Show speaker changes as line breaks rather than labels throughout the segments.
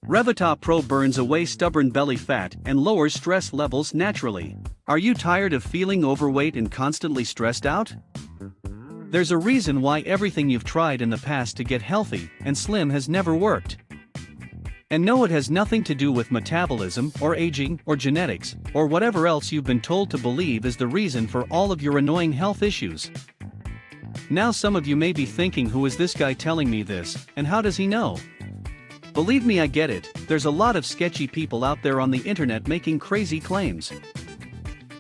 Revitaa Pro burns away stubborn belly fat and lowers stress levels naturally. Are you tired of feeling overweight and constantly stressed out? There's a reason why everything you've tried in the past to get healthy and slim has never worked. And no, it has nothing to do with metabolism or aging or genetics or whatever else you've been told to believe is the reason for all of your annoying health issues. Now some of you may be thinking, who is this guy telling me this, and how does he know? Believe me, I get it. There's a lot of sketchy people out there on the internet making crazy claims.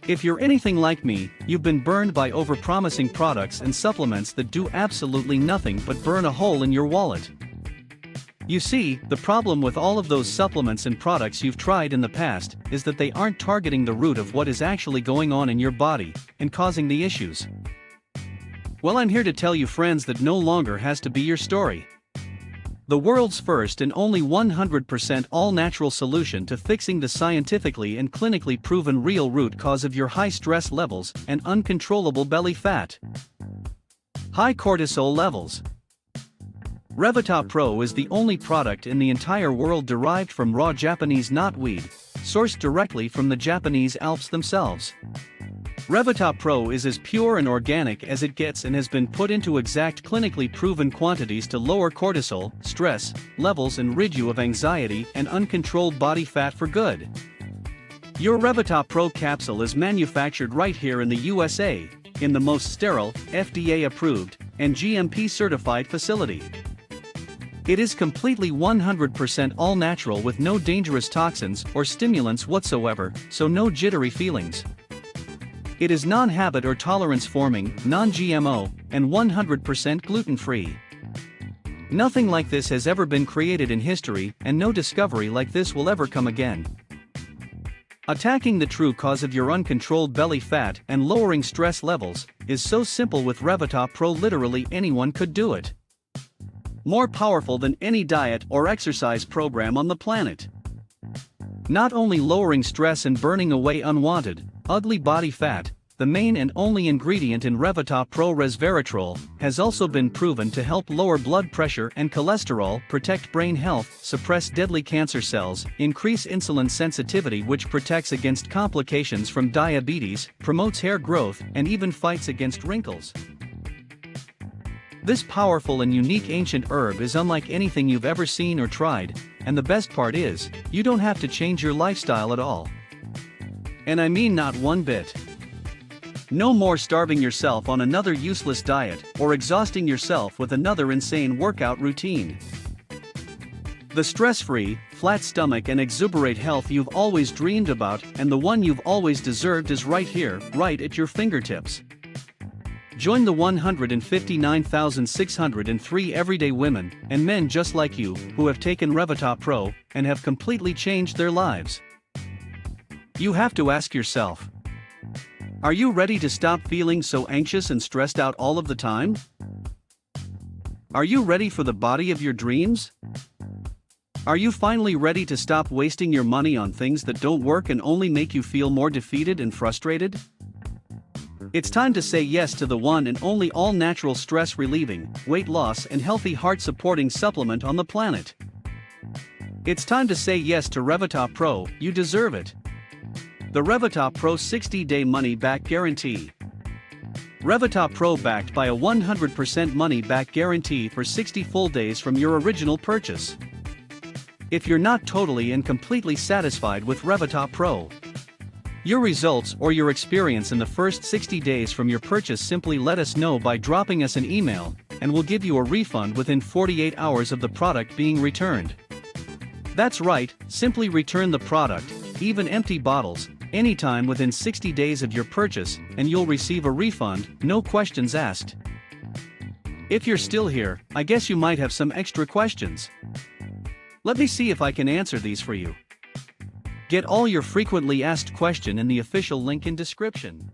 If you're anything like me, you've been burned by overpromising products and supplements that do absolutely nothing but burn a hole in your wallet. You see, the problem with all of those supplements and products you've tried in the past is that they aren't targeting the root of what is actually going on in your body and causing the issues. Well, I'm here to tell you, friends, that no longer has to be your story. The world's first and only 100% all-natural solution to fixing the scientifically and clinically proven real root cause of your high stress levels and uncontrollable belly fat. High cortisol levels. Revitaa Pro is the only product in the entire world derived from raw Japanese knotweed, sourced directly from the Japanese Alps themselves. Revitaa Pro is as pure and organic as it gets and has been put into exact clinically proven quantities to lower cortisol, stress, levels and rid you of anxiety and uncontrolled body fat for good. Your Revitaa Pro capsule is manufactured right here in the USA, in the most sterile, FDA-approved, and GMP-certified facility. It is completely 100% all-natural with no dangerous toxins or stimulants whatsoever, so no jittery feelings. It is non-habit or tolerance-forming, non-GMO, and 100% gluten-free. Nothing like this has ever been created in history, and no discovery like this will ever come again. Attacking the true cause of your uncontrolled belly fat and lowering stress levels is so simple with Revitaa Pro, literally anyone could do it. More powerful than any diet or exercise program on the planet. Not only lowering stress and burning away unwanted, ugly body fat, the main and only ingredient in Revitaa Pro, resveratrol, has also been proven to help lower blood pressure and cholesterol, protect brain health, suppress deadly cancer cells, increase insulin sensitivity, which protects against complications from diabetes, promotes hair growth, and even fights against wrinkles. This powerful and unique ancient herb is unlike anything you've ever seen or tried, and the best part is, you don't have to change your lifestyle at all. And I mean not one bit. No more starving yourself on another useless diet or exhausting yourself with another insane workout routine. The stress-free, flat stomach and exuberant health you've always dreamed about and the one you've always deserved is right here, right at your fingertips. Join the 159,603 everyday women and men just like you who have taken Revitaa Pro and have completely changed their lives. You have to ask yourself, are you ready to stop feeling so anxious and stressed out all of the time? Are you ready for the body of your dreams? Are you finally ready to stop wasting your money on things that don't work and only make you feel more defeated and frustrated? It's time to say yes to the one and only all-natural stress-relieving, weight loss and healthy heart-supporting supplement on the planet. It's time to say yes to Revitaa Pro, you deserve it. The Revitaa Pro 60-day money-back guarantee. Revitaa Pro backed by a 100% money-back guarantee for 60 full days from your original purchase. If you're not totally and completely satisfied with Revitaa Pro, your results or your experience in the first 60 days from your purchase, simply let us know by dropping us an email, and we'll give you a refund within 48 hours of the product being returned. That's right, simply return the product, even empty bottles, anytime within 60 days of your purchase, and you'll receive a refund, no questions asked. If you're still here, I guess you might have some extra questions. Let me see if I can answer these for you. Get all your frequently asked questions in the official link in description.